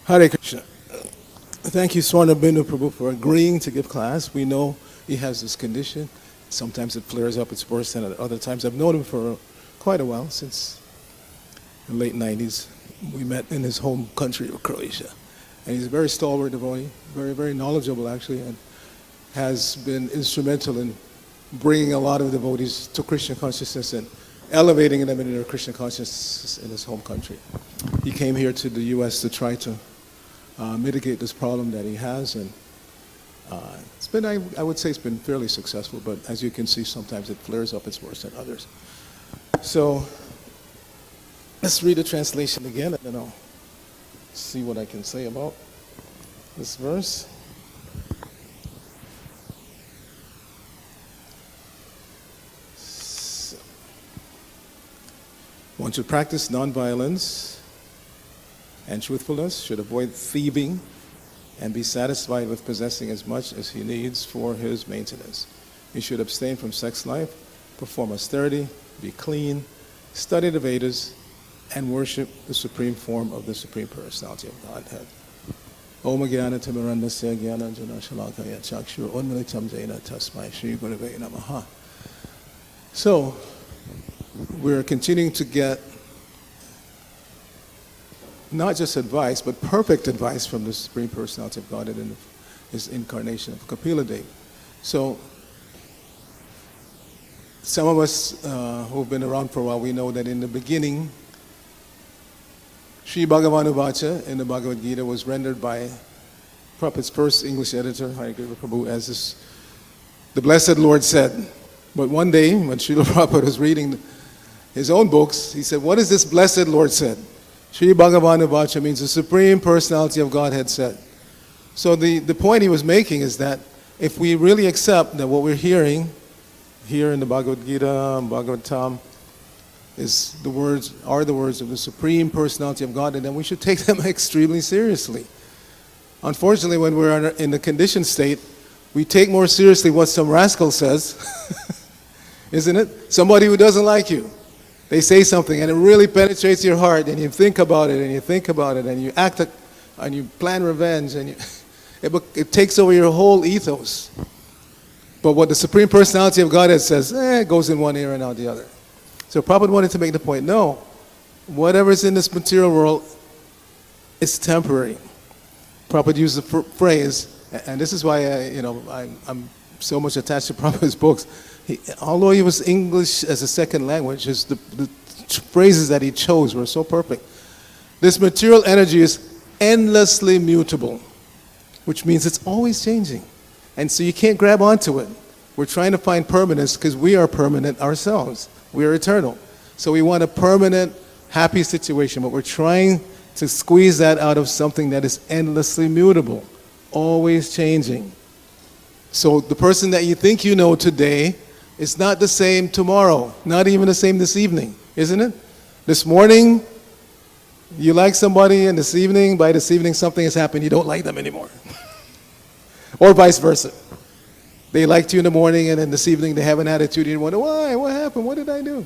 Hare Krishna. Thank you, Swarnabindu Prabhu, for agreeing to give class. We know he has this condition. Sometimes it flares up, it's worse than at other times. I've known him for quite a while, since the late 90s. We met in his home country of Croatia. And he's a very stalwart devotee, very, very knowledgeable actually, and has been instrumental in bringing a lot of devotees to Krishna consciousness and elevating them into their Krishna consciousness in his home country. He came here to the U.S. to try to mitigate this problem that he has, and it's been, I would say it's been fairly successful, but as you can see, sometimes it flares up, it's worse than others. So, let's read the translation again, and then I'll see what I can say about this verse. So, one should practice nonviolence and truthfulness, should avoid thieving, and be satisfied with possessing as much as he needs for his maintenance. He should abstain from sex life, perform austerity, be clean, study the Vedas, and worship the supreme form of the Supreme Personality of Godhead. Om Jnana Timirandasya Jnananjana Shalakaya Chakshur Unmilitam Jena Tasmai Shri Gurave Namaha. So, we're continuing to get not just advice, but perfect advice from the Supreme Personality of Godhead in his incarnation of Kapila Deva. So, some of us who've been around for a while, we know that in the beginning, Sri Bhagavan in the Bhagavad-gītā was rendered by Prabhupada's first English editor, Arcita Prabhu, as this, the Blessed Lord said. But one day, when Srila Prabhupada was reading his own books, he said, what is this Blessed Lord said? Sri Bhagavan means the Supreme Personality of Godhead said. So the point he was making is that if we really accept that what we're hearing here in the Bhagavad-gītā and Bhagavatam are the words of the Supreme Personality of Godhead, then we should take them extremely seriously. Unfortunately, when we're in the conditioned state, we take more seriously what some rascal says, isn't it? Somebody who doesn't like you. They say something and it really penetrates your heart, and you think about it and you think about it and you act and you plan revenge, and it takes over your whole ethos. But what the Supreme Personality of Godhead says, it goes in one ear and out the other. So Prabhupada wanted to make the point, no, whatever's in this material world is temporary. Prabhupada used the phrase, and this is why I'm so much attached to Prabhupada's books. Although he was English as a second language, the phrases that he chose were so perfect. This material energy is endlessly mutable, which means it's always changing. And so you can't grab onto it. We're trying to find permanence because we are permanent ourselves. We are eternal. So we want a permanent, happy situation, but we're trying to squeeze that out of something that is endlessly mutable, always changing. So the person that you think you know today is not the same tomorrow, not even the same this evening, isn't it? This morning, you like somebody, and by this evening something has happened, you don't like them anymore. Or vice versa. They liked you in the morning, and then this evening they have an attitude, and you wonder, why? What happened? What did I do?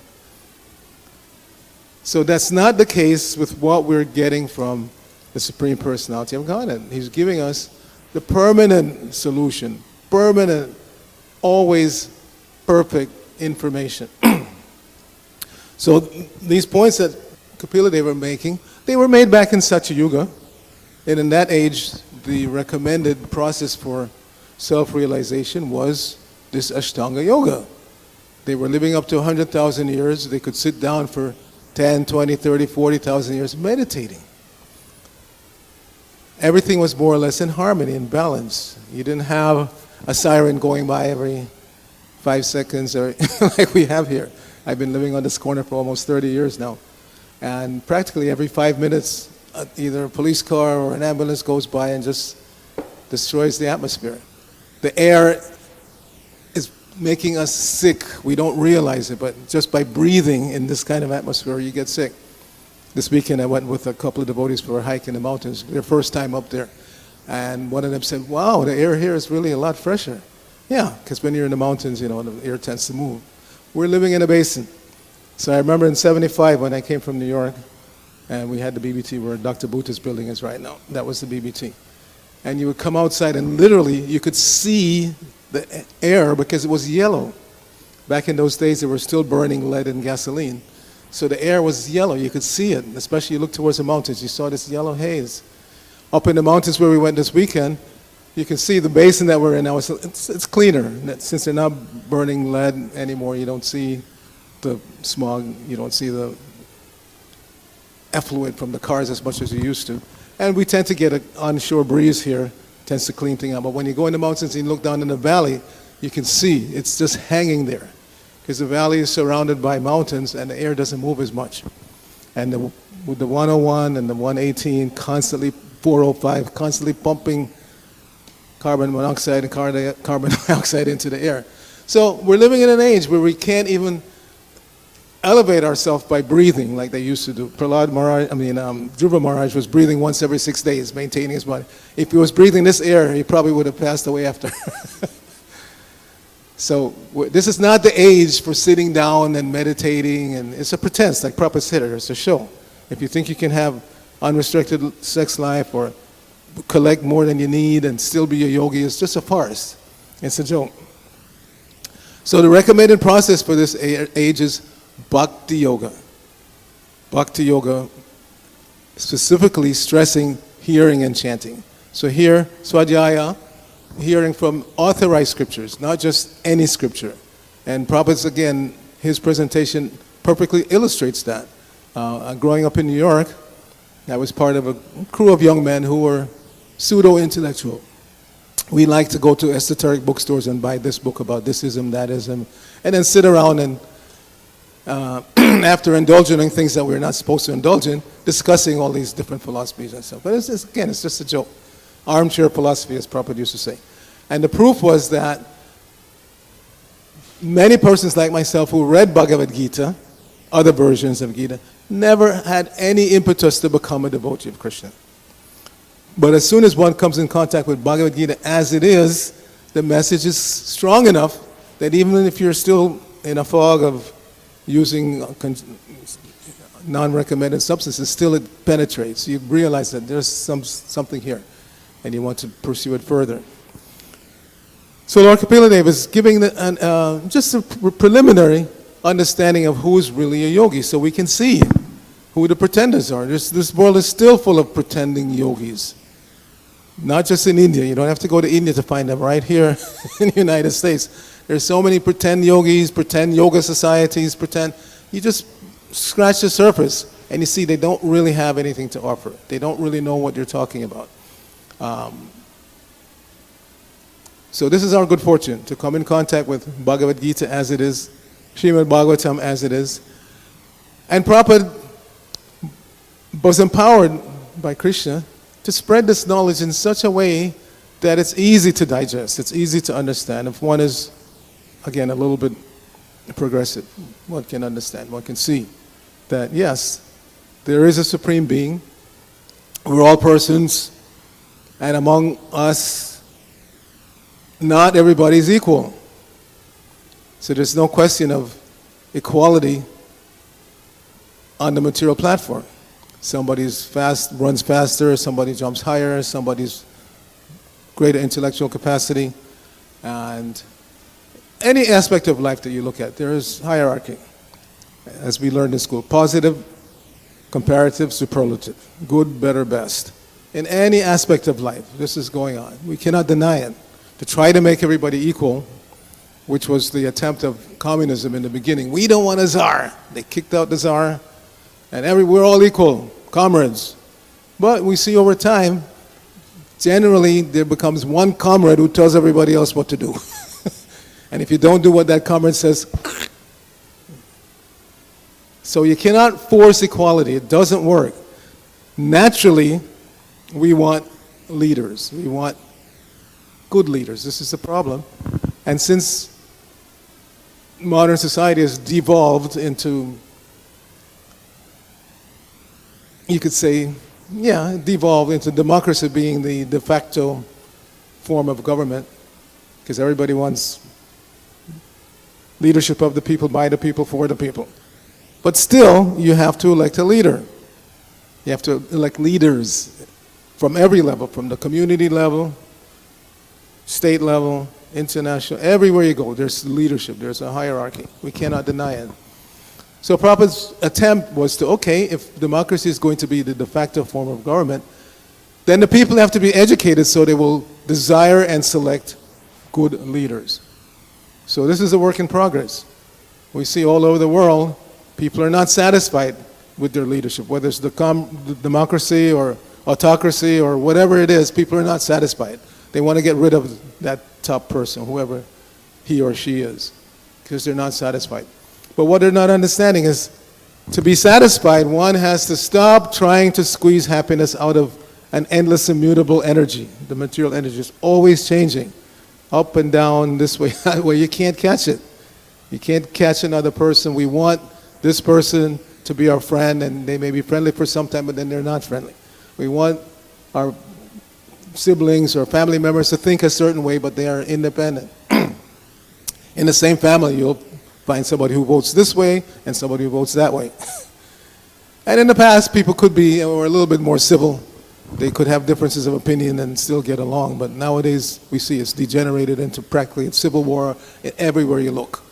So that's not the case with what we're getting from the Supreme Personality of Godhead. He's giving us the permanent solution, permanent, always perfect information. So these points that Kapila Deva were making, they were made back in Satya Yuga, and in that age, the recommended process for self-realization was this Ashtanga Yoga. They were living up to 100,000 years. They could sit down for 10, 20, 30, 40,000 years meditating. Everything was more or less in harmony and balance. You didn't have a siren going by every 5 seconds or like we have here. I've been living on this corner for almost 30 years now. And practically every 5 minutes, either a police car or an ambulance goes by and just destroys the atmosphere. The air is making us sick. We don't realize it, but just by breathing in this kind of atmosphere, you get sick. This weekend I went with a couple of devotees for a hike in the mountains, their first time up there. And one of them said, wow, the air here is really a lot fresher. Yeah, because when you're in the mountains, the air tends to move. We're living in a basin. So I remember in '75 when I came from New York, And we had the BBT where Dr. Bhuta's building is right now. That was the BBT. And you would come outside and literally you could see the air because it was yellow. Back in those days, they were still burning lead and gasoline. So the air was yellow. You could see it, especially you look towards the mountains. You saw this yellow haze. Up in the mountains where we went this weekend, you can see the basin that we're in now. It's cleaner. Since they're not burning lead anymore, you don't see the smog. You don't see the effluent from the cars as much as you used to. And we tend to get an onshore breeze here. Tends to clean things up. But when you go in the mountains and you look down in the valley, you can see it's just hanging there. Because the valley is surrounded by mountains and the air doesn't move as much. And with the 101 and the 118 constantly, 405, constantly pumping carbon monoxide and carbon dioxide into the air. So we're living in an age where we can't even elevate ourselves by breathing like they used to do. Dhruva Maharaj was breathing once every 6 days, maintaining his body. If he was breathing this air, he probably would have passed away after. So this is not the age for sitting down and meditating, and it's a pretense, like Prabhupada said, it's a show. If you think you can have unrestricted sex life or collect more than you need and still be a yogi, it's just a farce. It's a joke. So the recommended process for this age is Bhakti Yoga. Bhakti Yoga, specifically stressing hearing and chanting. So here, svādhyāyaḥ, hearing from authorized scriptures, not just any scripture. And Prabhupada's, again, his presentation perfectly illustrates that. Growing up in New York, I was part of a crew of young men who were pseudo-intellectual. We like to go to esoteric bookstores and buy this book about thisism, that-ism, and then sit around and after indulging in things that we're not supposed to indulge in, discussing all these different philosophies and stuff. But it's just a joke. Armchair philosophy, as Prabhupada used to say. And the proof was that many persons like myself who read Bhagavad-gītā, other versions of Gita, never had any impetus to become a devotee of Krishna. But as soon as one comes in contact with Bhagavad-gītā as it is, the message is strong enough that even if you're still in a fog of using non-recommended substances, still it penetrates. You realize that there's something here, and you want to pursue it further. So Lord Kapila Deva is giving just a preliminary understanding of who is really a yogi, so we can see who the pretenders are. This world is still full of pretending yogis. Not just in India. You don't have to go to India to find them. Right here in the United States, there's so many pretend yogis, pretend yoga societies, you just scratch the surface and you see they don't really have anything to offer. They don't really know what you're talking about. So this is our good fortune, to come in contact with Bhagavad-gītā as it is, Srimad Bhagavatam as it is. And Prabhupada was empowered by Krishna to spread this knowledge in such a way that it's easy to digest, it's easy to understand. If one is, again, a little bit progressive, one can understand, one can see that, yes, there is a Supreme Being. We're all persons, and among us, not everybody is equal. So there's no question of equality on the material platform. Somebody's runs faster, somebody jumps higher, somebody's greater intellectual capacity, and any aspect of life that you look at, there is hierarchy, as we learned in school. Positive, comparative, superlative, good, better, best. In any aspect of life, this is going on. We cannot deny it. To try to make everybody equal, which was the attempt of communism in the beginning. We don't want a czar. They kicked out the czar, and we're all equal, comrades. But we see over time, generally there becomes one comrade who tells everybody else what to do. And if you don't do what that comrade says, so you cannot force equality. It doesn't work. Naturally, we want leaders. We want good leaders. This is the problem. And since modern society has devolved into, you could say, devolved into democracy being the de facto form of government, because everybody wants leadership of the people, by the people, for the people. But still, you have to elect a leader. You have to elect leaders from every level, from the community level, state level, international, everywhere you go, there's leadership, there's a hierarchy. We cannot deny it. So Prabhupada's attempt was to, okay, if democracy is going to be the de facto form of government, then the people have to be educated so they will desire and select good leaders. So this is a work in progress. We see all over the world, people are not satisfied with their leadership, whether it's the democracy or autocracy or whatever it is, people are not satisfied. They want to get rid of that top person, whoever he or she is, because they're not satisfied. But what they're not understanding is, to be satisfied, one has to stop trying to squeeze happiness out of an endless immutable energy. The material energy is always changing, up and down, this way, that way. You can't catch it. You can't catch another person. We want this person to be our friend, and they may be friendly for some time, but then they're not friendly. We want our siblings or family members to think a certain way, but they are independent. In the same family, you'll find somebody who votes this way and somebody who votes that way. And in the past, people could be or a little bit more civil. They could have differences of opinion and still get along, but nowadays we see it's degenerated into practically a civil war everywhere you look.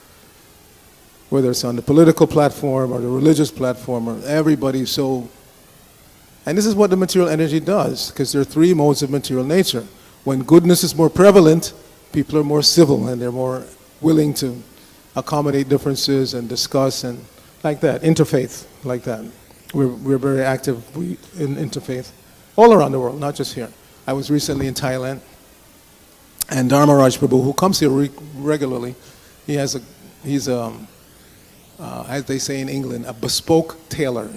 Whether it's on the political platform or the religious platform, or everybody so. And this is what the material energy does, because there are three modes of material nature. When goodness is more prevalent, people are more civil and they're more willing to accommodate differences and discuss and like that, interfaith, like that. We're very active in interfaith all around the world, not just here. I was recently in Thailand, and Dharmaraj Prabhu, who comes here regularly, he's as they say in England, a bespoke tailor.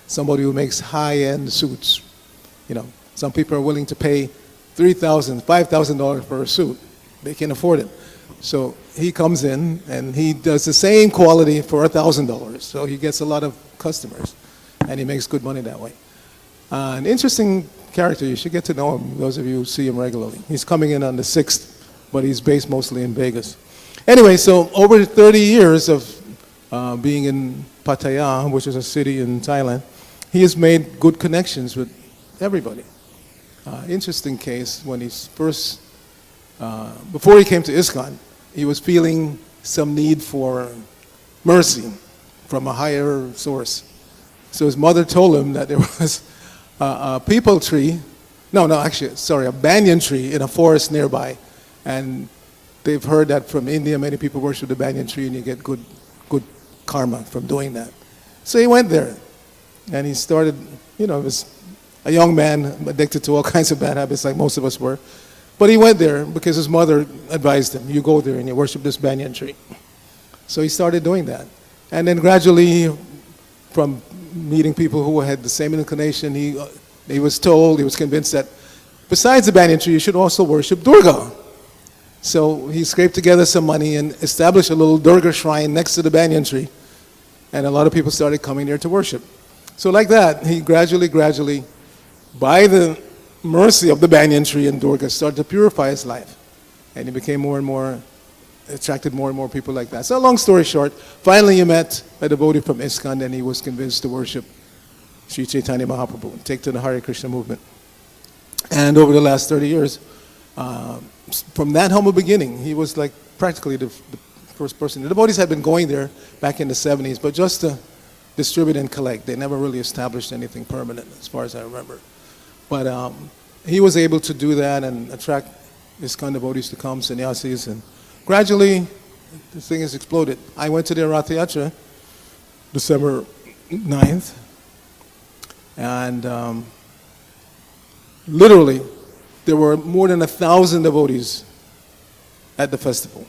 Somebody who makes high-end suits. You know, some people are willing to pay $3,000, $5,000 for a suit. They can afford it. So he comes in and he does the same quality for $1,000. So he gets a lot of customers and he makes good money that way. An interesting character, you should get to know him, those of you who see him regularly. He's coming in on the 6th, but he's based mostly in Vegas. Anyway, so over 30 years of being in Pattaya, which is a city in Thailand, he has made good connections with everybody. Interesting case, when he's first, before he came to ISKCON, he was feeling some need for mercy from a higher source. So his mother told him that there was a peepal tree, a banyan tree in a forest nearby. And they've heard that from India, many people worship the banyan tree and you get good karma from doing that. So he went there and he started, he was a young man addicted to all kinds of bad habits like most of us were. But he went there because his mother advised him, you go there and you worship this banyan tree. So he started doing that. And then gradually, from meeting people who had the same inclination, he was convinced that besides the banyan tree, you should also worship Durga. So he scraped together some money and established a little Durga shrine next to the banyan tree. And a lot of people started coming there to worship. So like that, he gradually, by the mercy of the banyan tree and Durga, started to purify his life. And he became more and more, attracted more and more people like that. So long story short, finally he met a devotee from ISKCON and he was convinced to worship Sri Chaitanya Mahaprabhu and take to the Hare Krishna movement. And over the last 30 years, from that humble beginning, he was like practically the first person. The devotees had been going there back in the 70s, but just to distribute and collect. They never really established anything permanent, as far as I remember. But he was able to do that and attract ISKCON devotees to come, sannyasis, and gradually the thing has exploded. I went to the Rath Yatra December 9th, and literally there were more than 1,000 devotees at the festival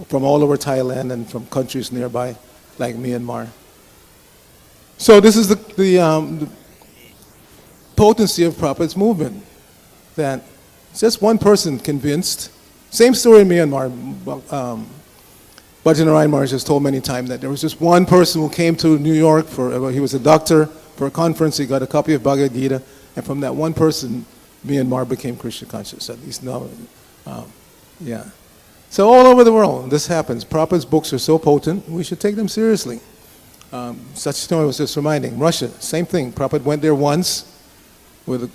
from all over Thailand and from countries nearby, like Myanmar. So this is the potency of Prabhupada's movement, that just one person convinced. Same story in Myanmar. Bhajanarayan Maharaj has told many times that there was just one person who came to New York he was a doctor for a conference. He got a copy of Bhagavad-gītā, and from that one person, Myanmar became Krishna conscious, at least now. So all over the world, this happens. Prabhupada's books are so potent, we should take them seriously. Sachitama was just reminding, Russia, same thing. Prabhupada went there once with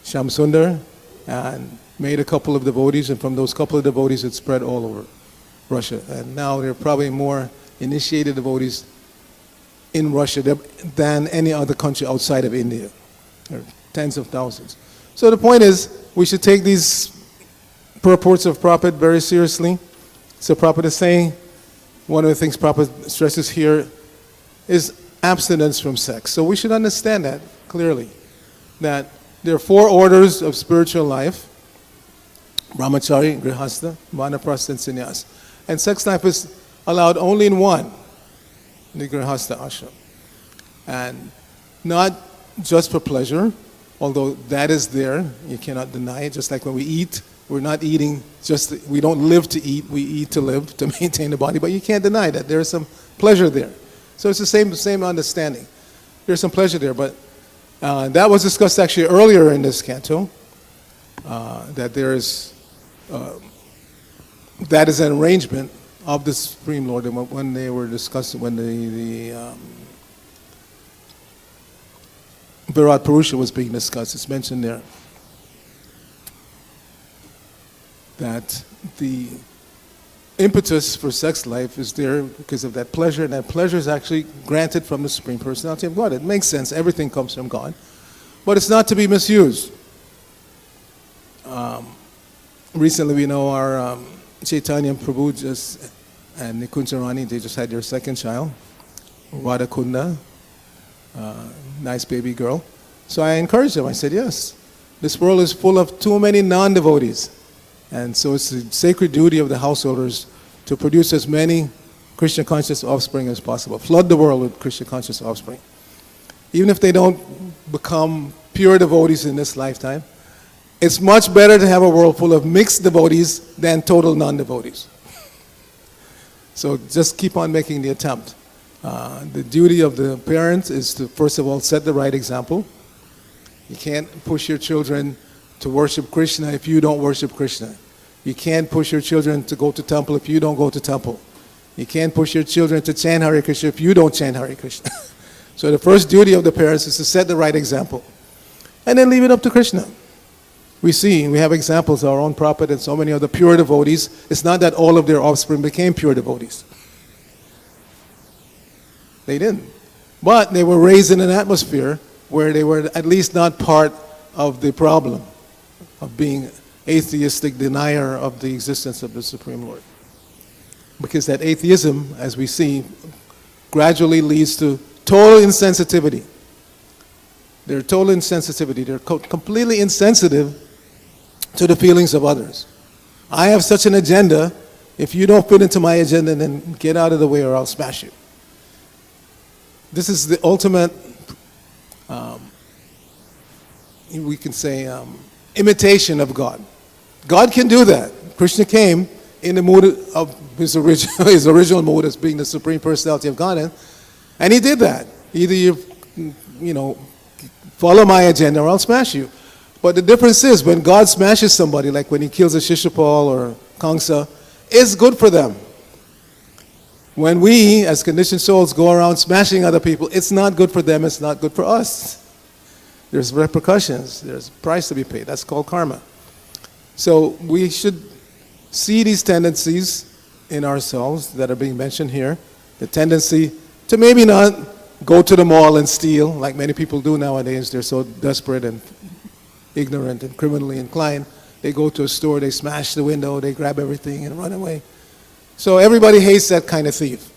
Shyam Sundar and made a couple of devotees, and from those couple of devotees it spread all over Russia. And now there are probably more initiated devotees in Russia than any other country outside of India. There are tens of thousands. So the point is, we should take these purports of Prabhupada very seriously. So Prabhupada is saying, one of the things Prabhupada stresses here is abstinence from sex. So we should understand that clearly, that there are 4 orders of spiritual life: brahmacari, grihastha, vanaprastha, and sannyas. And sex life is allowed only in one, the grihastha ashram. And not just for pleasure, although that is there, you cannot deny it. Just like when we eat, we're not eating we don't live to eat, we eat to live, to maintain the body, but you can't deny that there is some pleasure there. So it's the same understanding. There's some pleasure there, but that was discussed actually earlier in this canto, that there is, that is an arrangement of the Supreme Lord. When they were discussing, when the Virat Purusha was being discussed, it's mentioned there that the impetus for sex life is there because of that pleasure, and that pleasure is actually granted from the Supreme Personality of God. It makes sense, everything comes from God, but it's not to be misused. Recently we know our Chaitanya Prabhu and Nikunja Rani, they just had their second child, Radha Kunda, nice baby girl. So I encouraged them, I said, yes, this world is full of too many non-devotees. And so it's the sacred duty of the householders to produce as many Krishna conscious offspring as possible. Flood the world with Krishna conscious offspring. Even if they don't become pure devotees in this lifetime, it's much better to have a world full of mixed devotees than total non-devotees. So just keep on making the attempt. The duty of the parents is to, first of all, set the right example. You can't push your children to worship Krishna if you don't worship Krishna. You can't push your children to go to temple if you don't go to temple. You can't push your children to chant Hare Krishna if you don't chant Hare Krishna. So the first duty of the parents is to set the right example. And then leave it up to Krishna. We have examples, our own Prabhupada and so many other pure devotees. It's not that all of their offspring became pure devotees. They didn't. But they were raised in an atmosphere where they were at least not part of the problem of being atheistic denier of the existence of the Supreme Lord. Because that atheism, as we see, gradually leads to total insensitivity. They're total insensitivity. They're completely insensitive to the feelings of others. I have such an agenda. If you don't fit into my agenda, then get out of the way or I'll smash you. This is the ultimate, we can say, imitation of God. God can do that. Krishna came in the mood of his original mood as being the Supreme Personality of Godhead, and he did that. Either you follow my agenda or I'll smash you. But the difference is when God smashes somebody, like when he kills a Shishupal or Kamsa, it's good for them. When we, as conditioned souls, go around smashing other people, it's not good for them, it's not good for us. There's repercussions, there's a price to be paid. That's called karma. So we should see these tendencies in ourselves that are being mentioned here. The tendency to maybe not go to the mall and steal, like many people do nowadays. They're so desperate and ignorant and criminally inclined. They go to a store, they smash the window, they grab everything and run away. So everybody hates that kind of thief.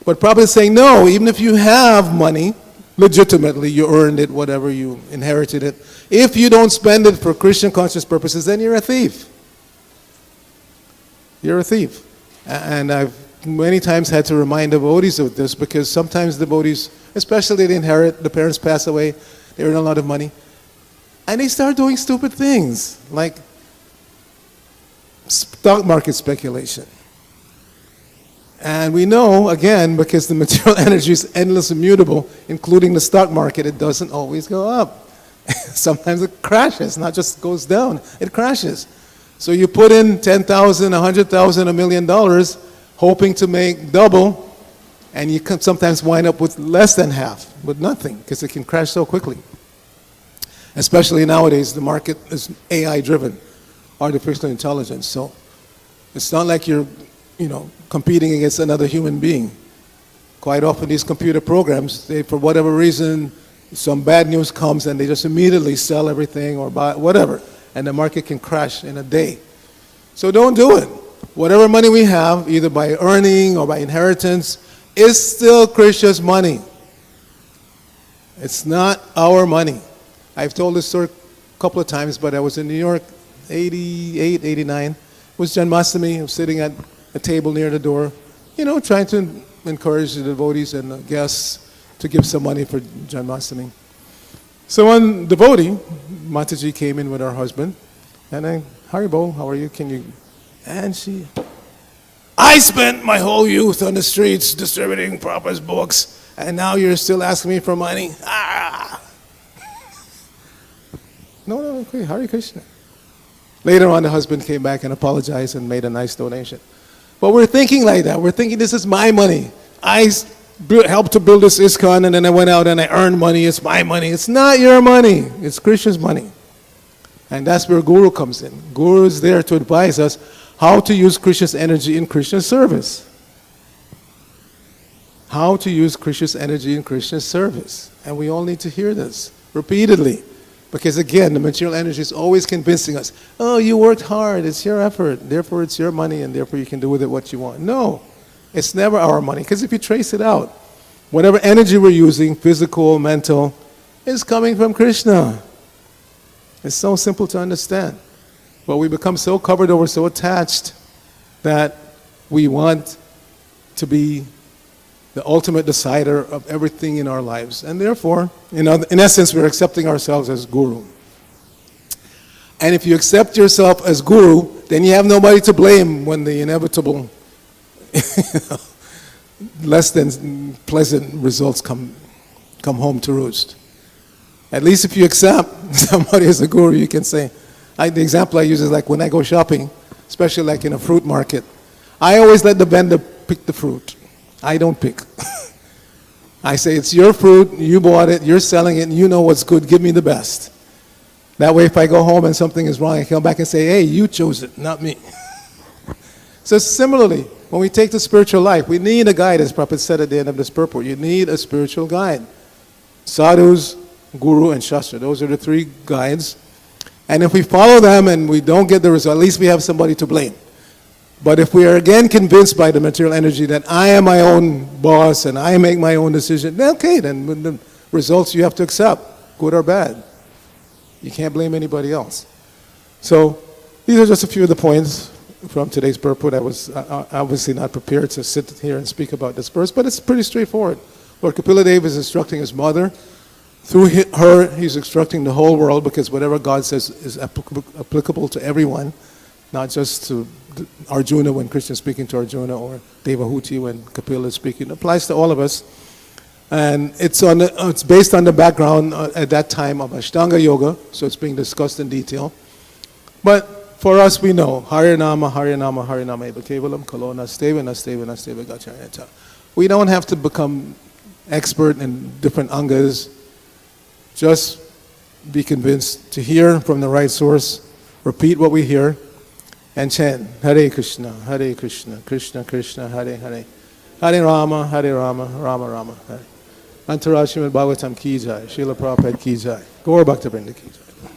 But Prabhupada is saying, no, even if you have money, legitimately, you earned it, whatever, you inherited it. If you don't spend it for Krishna conscious purposes, then you're a thief. You're a thief. And I've many times had to remind devotees of this because sometimes devotees, especially they inherit, the parents pass away, they earn a lot of money, and they start doing stupid things like stock market speculation. And we know, again, because the material energy is endless and mutable, including the stock market, it doesn't always go up. Sometimes it crashes, not just goes down, it crashes. So you put in $10,000, $100,000, $1 million, hoping to make double, And you can sometimes wind up with less than half, with nothing, because it can crash so quickly. Especially nowadays, the market is AI-driven, artificial intelligence. So it's not like you're, competing against another human being. Quite often these computer programs, they, for whatever reason, some bad news comes and they just immediately sell everything or buy whatever, and the market can crash in a day. So don't do it. Whatever money we have, either by earning or by inheritance, is still Krishna's money. It's not our money. I've told this story a couple of times, but I was in New York, 88, 89. It was Janmashtami. I was sitting at a table near the door, trying to encourage the devotees and the guests to give some money for Janmashtami. So one devotee, Mataji, came in with her husband, and Haribo, how are you? And she, I spent my whole youth on the streets distributing Prabhupada's books, and now you're still asking me for money? Ah! No, okay, Hare Krishna. Later on, the husband came back and apologized and made a nice donation. But we're thinking like that. We're thinking this is my money. I helped to build this ISKCON, and then I went out and I earned money. It's my money. It's not your money. It's Krishna's money. And that's where Guru comes in. Guru is there to advise us how to use Krishna's energy in Krishna's service. How to use Krishna's energy in Krishna's service. And we all need to hear this repeatedly. Because again, the material energy is always convincing us, oh, you worked hard, it's your effort, therefore it's your money, and therefore you can do with it what you want. No, it's never our money. Because if you trace it out, whatever energy we're using, physical, mental, is coming from Krishna. It's so simple to understand. But we become so covered over, so attached, that we want to be the ultimate decider of everything in our lives. And therefore, in essence, we're accepting ourselves as Guru. And if you accept yourself as Guru, then you have nobody to blame when the inevitable less than pleasant results come home to roost. At least if you accept somebody as a Guru, you can say, the example I use is like when I go shopping, especially like in a fruit market, I always let the vendor pick the fruit. I don't pick. I say, it's your fruit, you bought it, you're selling it, and you know what's good, give me the best. That way if I go home and something is wrong, I come back and say, hey, you chose it, not me. So similarly, when we take the spiritual life, we need a guide, as Prabhupada said at the end of this purport. You need a spiritual guide. Sadhus, Guru, and Shastra. Those are the three guides. And if we follow them and we don't get the result, at least we have somebody to blame. But if we are again convinced by the material energy that I am my own boss and I make my own decision, then okay, then the results you have to accept, good or bad. You can't blame anybody else. So these are just a few of the points from today's purport. I was obviously not prepared to sit here and speak about this verse, but it's pretty straightforward. Lord Kapila Dev is instructing his mother. Through her, he's instructing the whole world, because whatever God says is applicable to everyone, not just to Arjuna when Krishna is speaking to Arjuna, or Devahuti when Kapila is speaking. It applies to all of us. And it's based on the background at that time of Ashtanga Yoga, so it's being discussed in detail. But for us, we know, Harinama, Harinama, Harinama Eva Kevalam, Kalona, Asteva, Asteva, Asteva, Gacharya. We don't have to become expert in different angas. Just be convinced to hear from the right source, repeat what we hear, and chant Hare Krishna, Hare Krishna, Krishna Krishna, Hare Hare, Hare Rama, Hare Rama, Rama Rama, Hare. Antarashimad Bhagavatam ki jai, Srila Prabhupada ki jai, Gaur Bhakta Vrinda ki jai.